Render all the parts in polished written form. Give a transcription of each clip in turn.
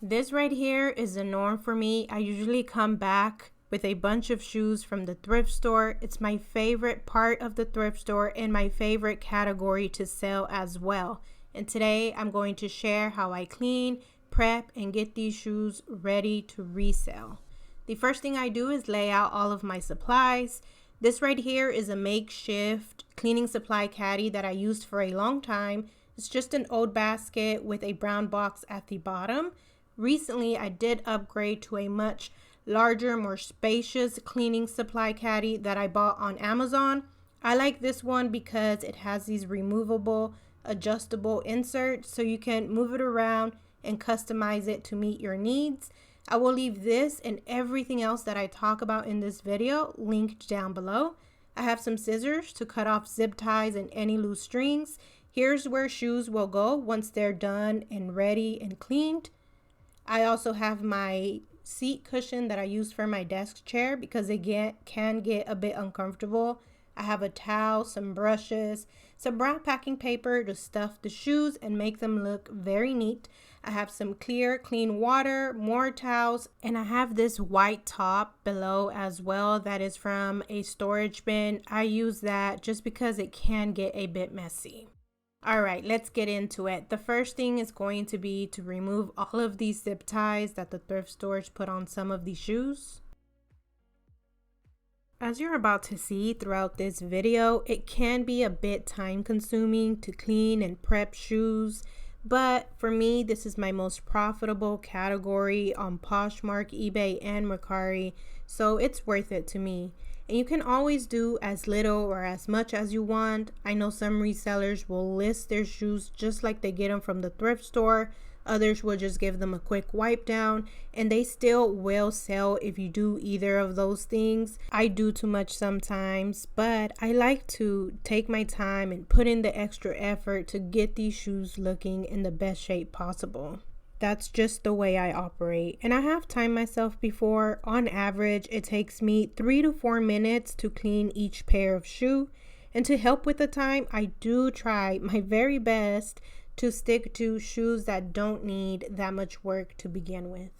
This right here is the norm for me. I usually come back with a bunch of shoes from the thrift store. It's my favorite part of the thrift store and my favorite category to sell as well. And today I'm going to share how I clean, prep, and get these shoes ready to resell. The first thing I do is lay out all of my supplies. This right here is a makeshift cleaning supply caddy that I used for a long time. It's just an old basket with a brown box at the bottom. Recently, I did upgrade to a much larger, more spacious cleaning supply caddy that I bought on Amazon. I like this one because it has these removable, adjustable inserts so you can move it around and customize it to meet your needs. I will leave this and everything else that I talk about in this video linked down below. I have some scissors to cut off zip ties and any loose strings. Here's where shoes will go once they're done and ready and cleaned. I also have my seat cushion that I use for my desk chair because it can get a bit uncomfortable. I have a towel, some brushes, some brown packing paper to stuff the shoes and make them look very neat. I have some clear, clean water, more towels, and I have this white top below as well that is from a storage bin. I use that just because it can get a bit messy. All right, let's get into it. The first thing is going to be to remove all of these zip ties that the thrift stores put on some of these shoes. As you're about to see throughout this video, it can be a bit time consuming to clean and prep shoes, but for me, this is my most profitable category on Poshmark, eBay, and Mercari, so it's worth it to me. And you can always do as little or as much as you want. I know some resellers will list their shoes just like they get them from the thrift store. Others will just give them a quick wipe down, and they still will sell if you do either of those things. I do too much sometimes, but I like to take my time and put in the extra effort to get these shoes looking in the best shape possible. That's just the way I operate, and I have timed myself before. On average, it takes me 3 to 4 minutes to clean each pair of shoe, and to help with the time, I do try my very best to stick to shoes that don't need that much work to begin with.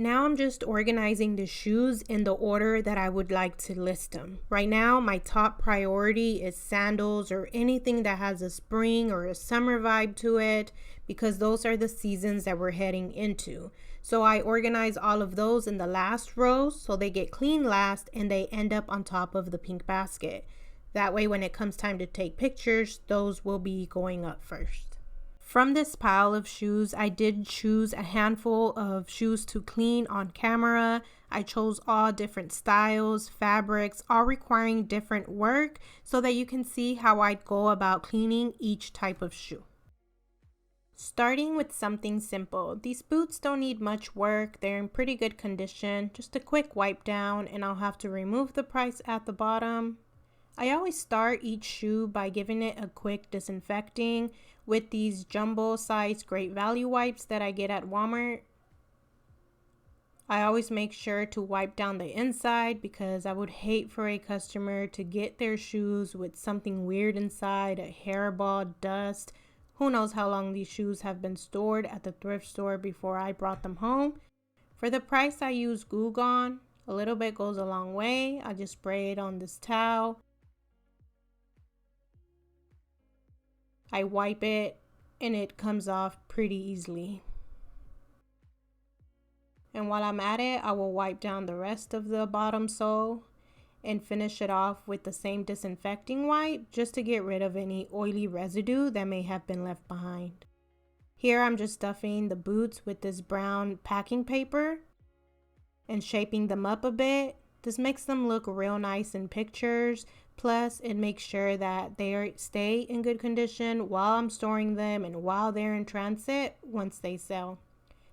Now I'm just organizing the shoes in the order that I would like to list them. Right now, my top priority is sandals or anything that has a spring or a summer vibe to it, because those are the seasons that we're heading into. So I organize all of those in the last row so they get clean last and they end up on top of the pink basket. That way, when it comes time to take pictures, those will be going up first. From this pile of shoes, I did choose a handful of shoes to clean on camera. I chose all different styles, fabrics, all requiring different work so that you can see how I'd go about cleaning each type of shoe. Starting with something simple. These boots don't need much work. They're in pretty good condition. Just a quick wipe down and I'll have to remove the price at the bottom. I always start each shoe by giving it a quick disinfecting with these jumbo size Great Value wipes that I get at Walmart. I always make sure to wipe down the inside because I would hate for a customer to get their shoes with something weird inside, a hairball, dust. Who knows how long these shoes have been stored at the thrift store before I brought them home. For the price, I use Glue Gun. A little bit goes a long way. I just spray it on this towel. I wipe it and it comes off pretty easily. And while I'm at it, I will wipe down the rest of the bottom sole and finish it off with the same disinfecting wipe just to get rid of any oily residue that may have been left behind. Here I'm just stuffing the boots with this brown packing paper and shaping them up a bit. This makes them look real nice in pictures. Plus, it makes sure that they stay in good condition while I'm storing them and while they're in transit once they sell.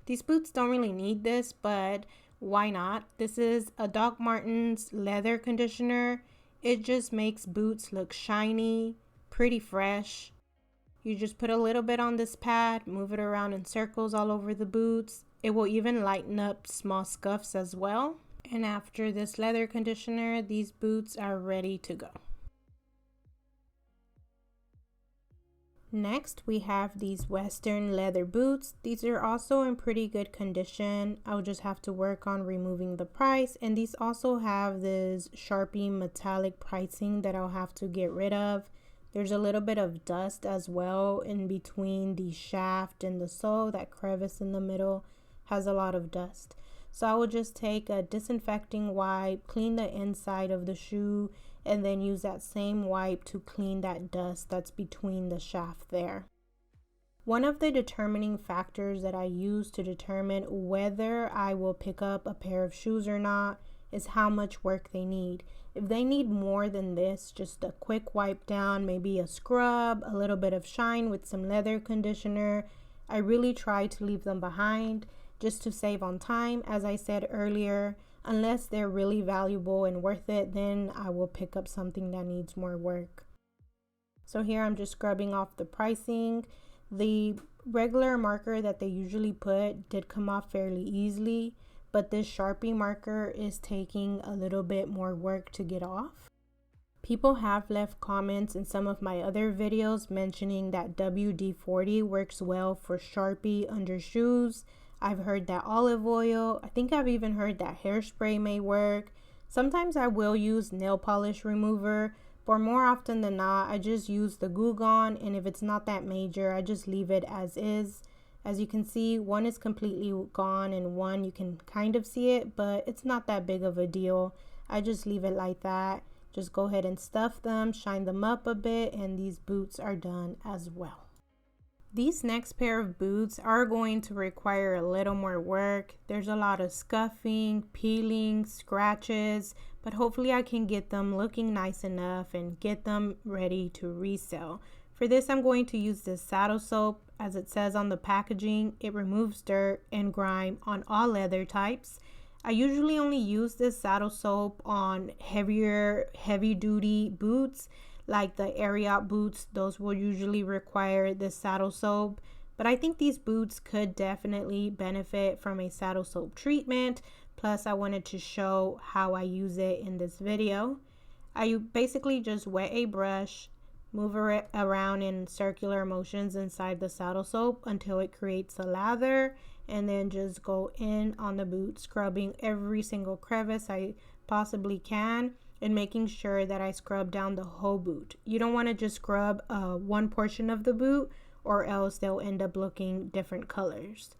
These boots don't really need this, but why not? This is a Doc Martens leather conditioner. It just makes boots look shiny, pretty fresh. You just put a little bit on this pad, move it around in circles all over the boots. It will even lighten up small scuffs as well. And after this leather conditioner, these boots are ready to go. Next, we have these Western leather boots. These are also in pretty good condition. I'll just have to work on removing the price. And these also have this Sharpie metallic pricing that I'll have to get rid of. There's a little bit of dust as well in between the shaft and the sole. That crevice in the middle has a lot of dust. So I will just take a disinfecting wipe, clean the inside of the shoe, and then use that same wipe to clean that dust that's between the shaft there. One of the determining factors that I use to determine whether I will pick up a pair of shoes or not is how much work they need. If they need more than this, just a quick wipe down, maybe a scrub, a little bit of shine with some leather conditioner, I really try to leave them behind just to save on time. As I said earlier, unless they're really valuable and worth it, then I will pick up something that needs more work. So here I'm just scrubbing off the pricing. The regular marker that they usually put did come off fairly easily, but this Sharpie marker is taking a little bit more work to get off. People have left comments in some of my other videos mentioning that WD-40 works well for Sharpie under shoes. I've heard that olive oil. I think I've even heard that hairspray may work. Sometimes I will use nail polish remover, but more often than not, I just use the Goo Gone, and if it's not that major, I just leave it as is. As you can see, one is completely gone and one you can kind of see it, but it's not that big of a deal. I just leave it like that. Just go ahead and stuff them, shine them up a bit, and these boots are done as well. These next pair of boots are going to require a little more work. There's a lot of scuffing, peeling, scratches, but hopefully I can get them looking nice enough and get them ready to resell. For this, I'm going to use this saddle soap. As it says on the packaging, it removes dirt and grime on all leather types. I usually only use this saddle soap on heavy duty boots, like the Ariat boots. Those will usually require this saddle soap, but I think these boots could definitely benefit from a saddle soap treatment. Plus I wanted to show how I use it in this video. I basically just wet a brush, move it around in circular motions inside the saddle soap until it creates a lather, and then just go in on the boot, scrubbing every single crevice I possibly can, and making sure that I scrub down the whole boot. You don't want to just scrub one portion of the boot, or else they'll end up looking different colors.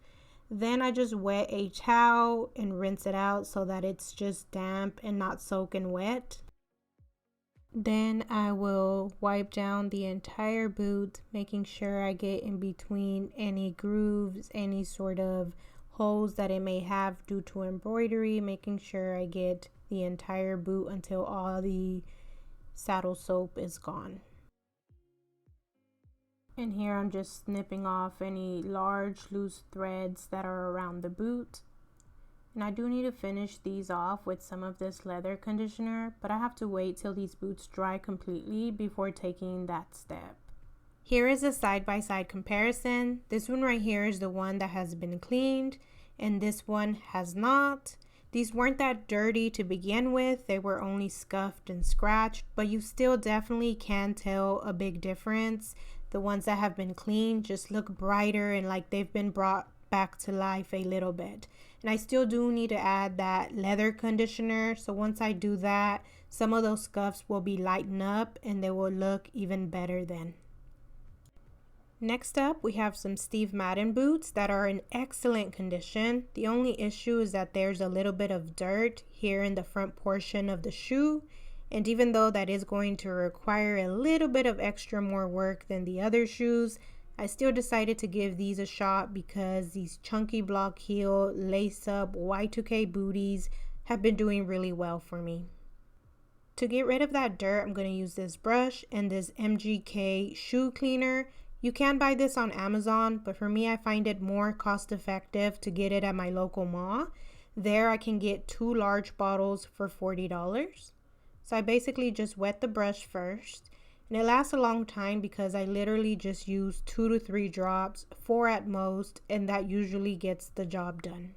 Then I just wet a towel and rinse it out so that it's just damp and not soaking wet. Then I will wipe down the entire boot, making sure I get in between any grooves, any sort of holes that it may have due to embroidery, making sure I get the entire boot until all the saddle soap is gone. And here I'm just snipping off any large loose threads that are around the boot. And I do need to finish these off with some of this leather conditioner, but I have to wait till these boots dry completely before taking that step. Here is a side-by-side comparison. This one right here is the one that has been cleaned, and this one has not. These weren't that dirty to begin with. They were only scuffed and scratched, but you still definitely can tell a big difference. The ones that have been cleaned just look brighter and like they've been brought back to life a little bit. And I still do need to add that leather conditioner. So once I do that, some of those scuffs will be lightened up and they will look even better then. Next up, we have some Steve Madden boots that are in excellent condition. The only issue is that there's a little bit of dirt here in the front portion of the shoe. And even though that is going to require a little bit of extra more work than the other shoes, I still decided to give these a shot because these chunky block heel, lace up Y2K booties have been doing really well for me. To get rid of that dirt, I'm going to use this brush and this MGK shoe cleaner. You can buy this on Amazon, but for me, I find it more cost effective to get it at my local mall. There I can get 2 large bottles for $40. So I basically just wet the brush first, and it lasts a long time because I literally just use 2 to 3 drops, 4 at most, and that usually gets the job done.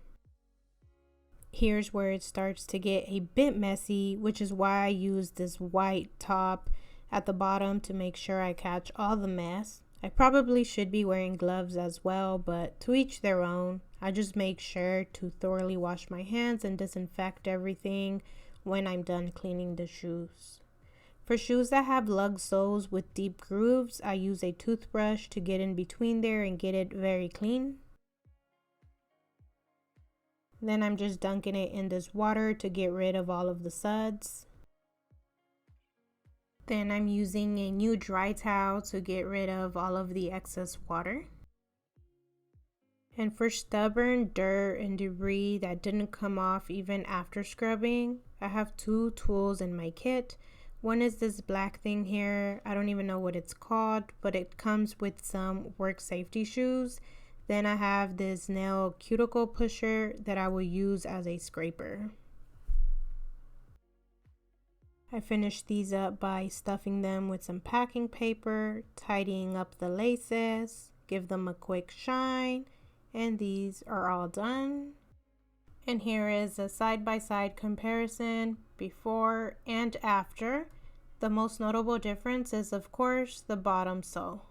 Here's where it starts to get a bit messy, which is why I use this white top at the bottom to make sure I catch all the mess. I probably should be wearing gloves as well, but to each their own. I just make sure to thoroughly wash my hands and disinfect everything when I'm done cleaning the shoes. For shoes that have lug soles with deep grooves, I use a toothbrush to get in between there and get it very clean. Then I'm just dunking it in this water to get rid of all of the suds. Then I'm using a new dry towel to get rid of all of the excess water. And for stubborn dirt and debris that didn't come off even after scrubbing, I have two tools in my kit. One is this black thing here. I don't even know what it's called, but it comes with some work safety shoes. Then I have this nail cuticle pusher that I will use as a scraper. I finished these up by stuffing them with some packing paper, tidying up the laces, give them a quick shine, and these are all done. And here is a side-by-side comparison before and after. The most notable difference is, of course, the bottom sole.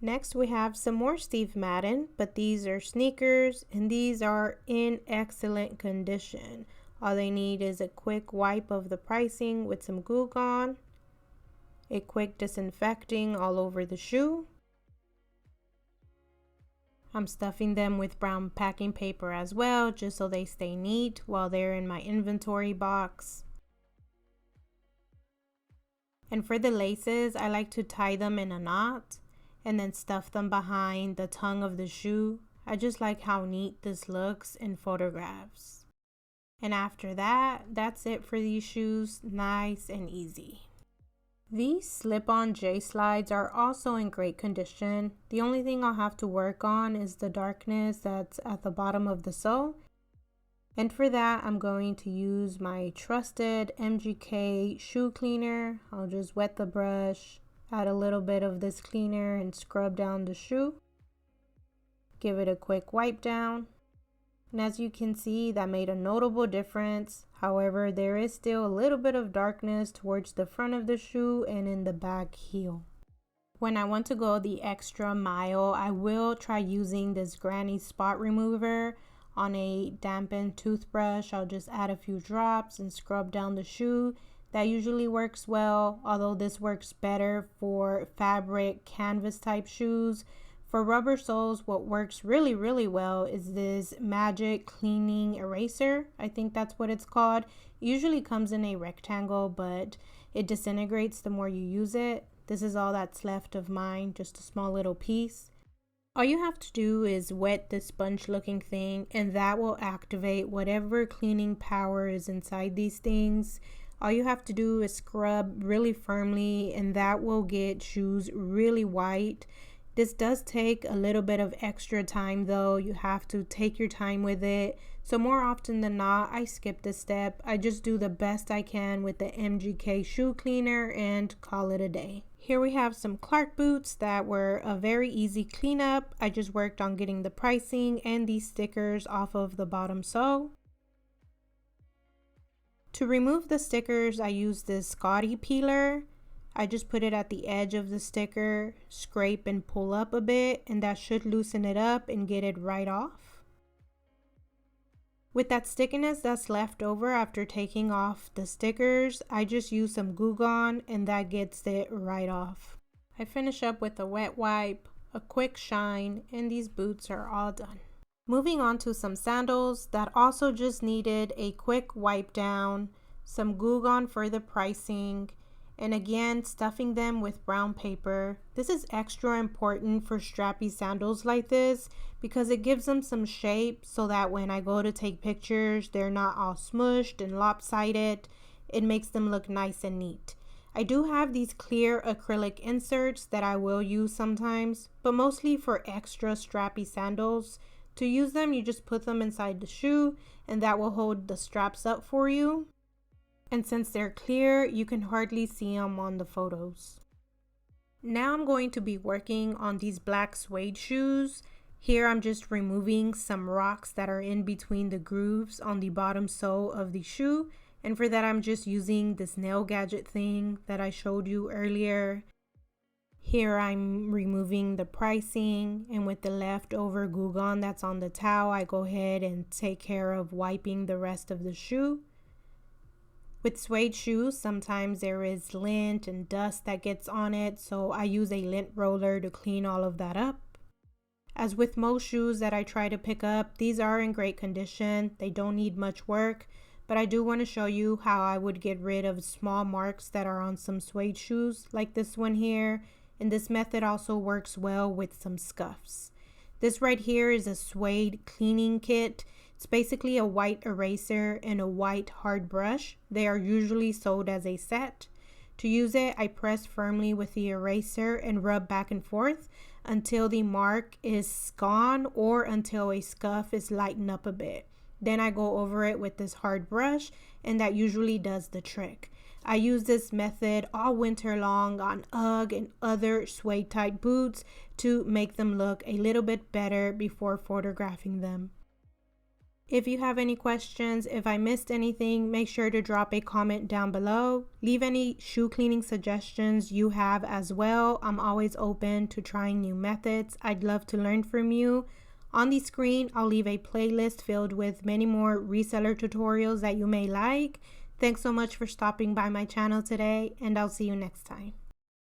Next, we have some more Steve Madden, but these are sneakers, and these are in excellent condition. All they need is a quick wipe of the pricing with some Goo Gone, a quick disinfecting all over the shoe. I'm stuffing them with brown packing paper as well, just so they stay neat while they're in my inventory box. And for the laces, I like to tie them in a knot and then stuff them behind the tongue of the shoe. I just like how neat this looks in photographs. And after that, that's it for these shoes, nice and easy. These slip-on J-slides are also in great condition. The only thing I'll have to work on is the darkness that's at the bottom of the sole. And for that, I'm going to use my trusted MGK shoe cleaner. I'll just wet the brush, add a little bit of this cleaner and scrub down the shoe. Give it a quick wipe down. And as you can see, that made a notable difference. However, there is still a little bit of darkness towards the front of the shoe and in the back heel. When I want to go the extra mile, I will try using this granny spot remover on a dampened toothbrush. I'll just add a few drops and scrub down the shoe. That usually works well, although this works better for fabric canvas type shoes. For rubber soles, what works really well is this Magic Cleaning Eraser. I think that's what it's called. It usually comes in a rectangle, but it disintegrates the more you use it. This is all that's left of mine, just a small little piece. All you have to do is wet this sponge looking thing, and that will activate whatever cleaning power is inside these things. All you have to do is scrub really firmly, and that will get shoes really white. This does take a little bit of extra time though. You have to take your time with it. So more often than not, I skip this step. I just do the best I can with the MGK shoe cleaner and call it a day. Here we have some Clark boots that were a very easy cleanup. I just worked on getting the pricing and these stickers off of the bottom sole. To remove the stickers, I used this Scotty peeler. I just put it at the edge of the sticker, scrape and pull up a bit, and that should loosen it up and get it right off. With that stickiness that's left over after taking off the stickers, I just use some Goo Gone and that gets it right off. I finish up with a wet wipe, a quick shine, and these boots are all done. Moving on to some sandals that also just needed a quick wipe down, some Goo Gone for the pricing, and again stuffing them with brown paper. This is extra important for strappy sandals like this because it gives them some shape so that when I go to take pictures, they're not all smushed and lopsided. It makes them look nice and neat. I do have these clear acrylic inserts that I will use sometimes, but mostly for extra strappy sandals. To use them, you just put them inside the shoe and that will hold the straps up for you. And since they're clear, you can hardly see them on the photos. Now I'm going to be working on these black suede shoes. Here I'm just removing some rocks that are in between the grooves on the bottom sole of the shoe. And for that, I'm just using this nail gadget thing that I showed you earlier. Here I'm removing the pricing, and with the leftover glue gun that's on the towel, I go ahead and take care of wiping the rest of the shoe. With suede shoes, sometimes there is lint and dust that gets on it, so I use a lint roller to clean all of that up. As with most shoes that I try to pick up, these are in great condition. They don't need much work, but I do want to show you how I would get rid of small marks that are on some suede shoes, like this one here. And this method also works well with some scuffs. This right here is a Suede Cleaning Kit. It's basically a white eraser and a white hard brush. They are usually sold as a set. To use it, I press firmly with the eraser and rub back and forth until the mark is gone or until a scuff is lightened up a bit. Then I go over it with this hard brush, and that usually does the trick. I use this method all winter long on UGG and other suede type boots to make them look a little bit better before photographing them. If you have any questions, if I missed anything, make sure to drop a comment down below. Leave any shoe cleaning suggestions you have as well. I'm always open to trying new methods. I'd love to learn from you. On the screen, I'll leave a playlist filled with many more reseller tutorials that you may like. Thanks so much for stopping by my channel today, and I'll see you next time.